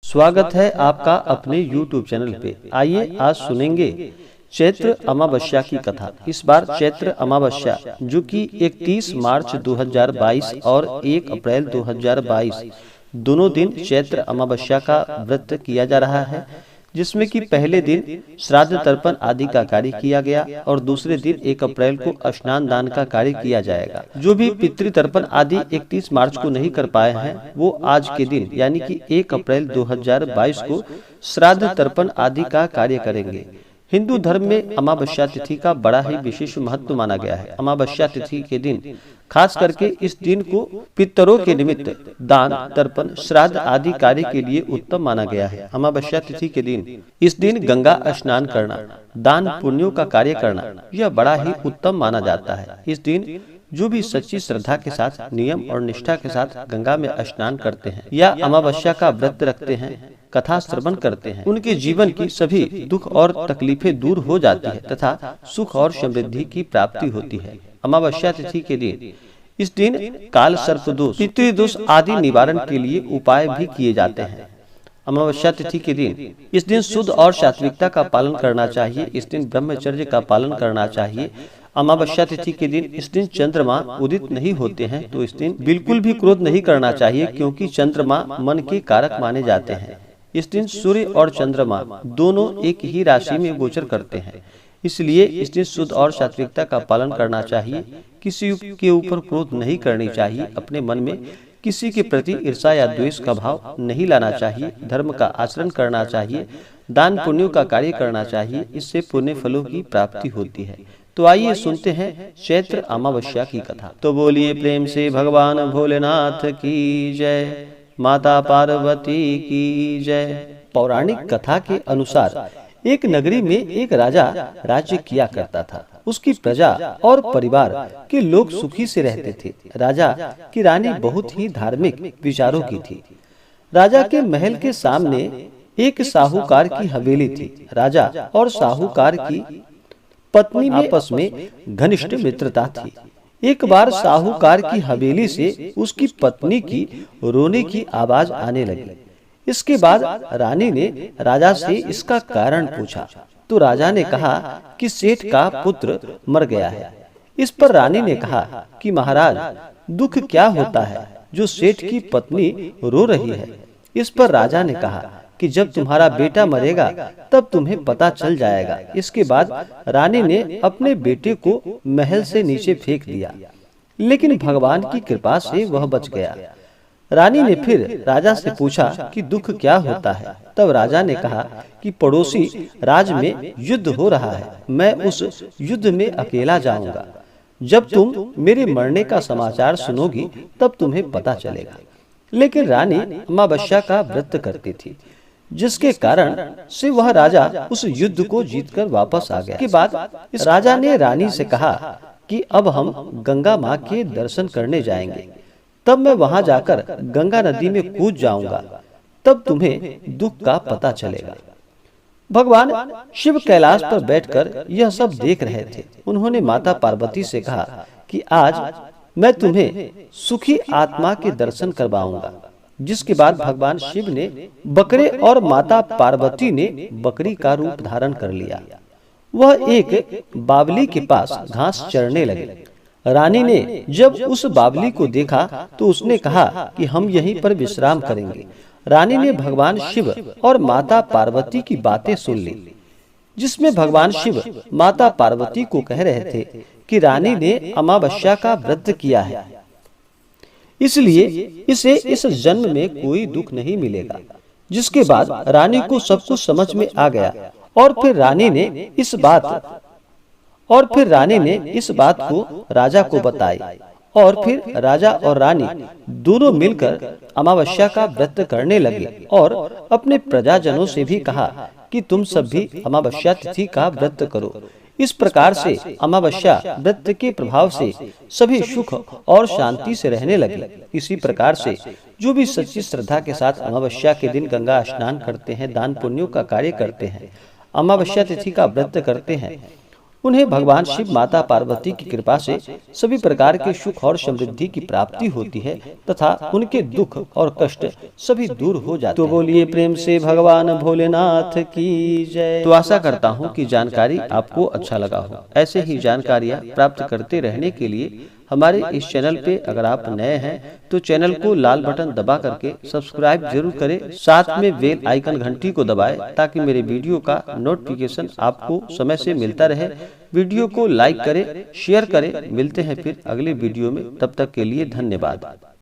स्वागत है आपका अपने YouTube चैनल पे। आइए आज सुनेंगे चैत्र अमावस्या की कथा। इस बार चैत्र अमावस्या जो कि 31 मार्च 2022 और 1 अप्रैल 2022 दोनों दिन चैत्र अमावस्या का व्रत किया जा रहा है, जिसमें कि पहले दिन श्राद्ध तर्पण आदि का कार्य किया गया और दूसरे दिन 1 अप्रैल को स्नान दान का कार्य किया जाएगा। जो भी पितृ तर्पण आदि 31 मार्च को नहीं कर पाए हैं वो आज के दिन यानी कि 1 अप्रैल 2022 को श्राद्ध तर्पण आदि का कार्य करेंगे। हिंदू धर्म में अमावस्या तिथि का बड़ा ही विशेष महत्व माना गया है। अमावस्या तिथि के दिन खास करके इस दिन को पितरों के निमित्त दान तर्पण श्राद्ध आदि कार्य के लिए उत्तम माना गया है। अमावस्या तिथि के दिन इस दिन गंगा स्नान करना, दान पुण्यों का कार्य करना यह बड़ा ही उत्तम माना जाता है। इस दिन जो भी सच्ची श्रद्धा के साथ नियम और निष्ठा के साथ गंगा में स्नान करते हैं या अमावस्या का व्रत रखते हैं, कथा श्रवण करते हैं, उनके जीवन की सभी दुख और तकलीफें दूर हो जाती है तथा सुख और समृद्धि की प्राप्ति होती है। अमावस्या तिथि के दिन इस दिन काल सर्प दोष, पितृदोष आदि निवारण के लिए उपाय भी किए जाते हैं। अमावस्या तिथि के दिन इस दिन शुद्ध और सात्विकता का पालन करना चाहिए। इस दिन ब्रह्मचर्य का पालन करना चाहिए। अमावस्या तिथि के दिन इस दिन चंद्रमा उदित नहीं होते हैं, तो इस दिन बिल्कुल भी क्रोध नहीं करना चाहिए, क्योंकि चंद्रमा मन के कारक माने जाते हैं। इस दिन सूर्य और चंद्रमा दोनों एक ही राशि में गोचर करते हैं, इसलिए इस दिन शुद्ध और सात्विकता का पालन करना चाहिए। किसी के ऊपर क्रोध नहीं करनी चाहिए। अपने मन में किसी के प्रति ईर्ष्या या द्वेष का भाव नहीं लाना चाहिए। धर्म का आचरण करना चाहिए। दान पुण्यों का कार्य करना चाहिए। इससे पुण्य फलों की प्राप्ति होती है। तो आइए सुनते हैं चैत्र अमावस्या की कथा। तो बोलिए प्रेम से भगवान भोलेनाथ की जय, माता पार्वती की जय। पौराणिक कथा के अनुसार एक नगरी में एक राजा राज्य किया करता था। उसकी प्रजा और परिवार के लोग सुखी से रहते थे। राजा की रानी बहुत ही धार्मिक विचारों की थी। राजा के महल के सामने एक साहूकार की हवेली थी। राजा और साहूकार की पत्नी में आपस में घनिष्ठ मित्रता थी। एक बार साहूकार की हवेली से उसकी पत्नी की रोने की आवाज आने लगी। इसके बाद रानी ने राजा से इसका कारण पूछा, तो राजा ने कहा कि सेठ का पुत्र मर गया है। इस पर रानी ने कहा कि महाराज, दुख क्या होता है जो सेठ की पत्नी रो रही है। इस पर राजा ने कहा कि जब तुम्हारा बेटा मरेगा तब तुम्हें पता चल जाएगा। इसके बाद रानी ने अपने बेटे को महल से नीचे फेंक दिया, लेकिन भगवान की कृपा से वह बच गया। रानी ने फिर राजा से पूछा कि दुख क्या होता है। तब राजा ने कहा कि पड़ोसी राज में युद्ध हो रहा है, मैं उस युद्ध में अकेला जाऊंगा। जब तुम मेरे मरने का समाचार सुनोगी तब तुम्हें पता चलेगा। लेकिन रानी अमावस्या का व्रत करती थी, जिसके कारण से वह राजा उस युद्ध को जीतकर वापस आ गया। के बाद राजा ने रानी से कहा कि अब हम गंगा माँ के दर्शन करने जाएंगे, तब मैं वहां जाकर गंगा नदी में कूद जाऊंगा, तब तुम्हें दुख का पता चलेगा। भगवान शिव कैलाश पर बैठकर यह सब देख रहे थे। उन्होंने माता पार्वती से कहा कि आज मैं तुम्हें सुखी आत्मा के दर्शन करवाऊंगा। जिसके बाद भगवान शिव ने बकरे और माता पार्वती ने बकरी का रूप धारण कर लिया। वह एक बावली के पास घास चरने लगे। रानी ने जब उस बावली को देखा तो उसने कहा कि हम यहीं पर विश्राम करेंगे। रानी ने भगवान शिव और माता पार्वती की बातें सुन ली, जिसमें भगवान शिव माता पार्वती को कह रहे थे कि रानी ने अमावस्या का व्रत किया है, इसलिए इसे इस जन्म में कोई दुख नहीं मिलेगा। जिसके बाद रानी को सब कुछ समझ में आ गया और फिर रानी ने इस बात को राजा को बताई। और फिर राजा और रानी दोनों मिलकर अमावस्या का व्रत करने लगे और अपने प्रजाजनों से भी कहा कि तुम सब भी अमावस्या तिथि का व्रत करो। इस प्रकार से अमावस्या व्रत के प्रभाव से सभी सुख और शांति से रहने लगे। इसी प्रकार से जो भी सच्ची श्रद्धा के साथ अमावस्या के दिन गंगा स्नान करते हैं, दान पुण्यों का कार्य करते हैं, अमावस्या तिथि का व्रत करते हैं, उन्हें भगवान शिव, माता पार्वती की कृपा से सभी प्रकार के सुख और समृद्धि की प्राप्ति होती है तथा उनके दुख और कष्ट सभी दूर हो जाते हैं। तो बोलिए प्रेम से भगवान भोलेनाथ की जय। तो आशा करता हूँ कि जानकारी आपको अच्छा लगा हो। ऐसे ही जानकारियाँ प्राप्त करते रहने के लिए हमारे इस चैनल पे अगर आप नए हैं तो चैनल को लाल बटन दबा करके सब्सक्राइब जरूर करें, साथ में बेल आइकन घंटी को दबाएं ताकि मेरे वीडियो का नोटिफिकेशन आपको समय से मिलता रहे। वीडियो को लाइक करें, शेयर करें। मिलते हैं फिर अगले वीडियो में, तब तक के लिए धन्यवाद।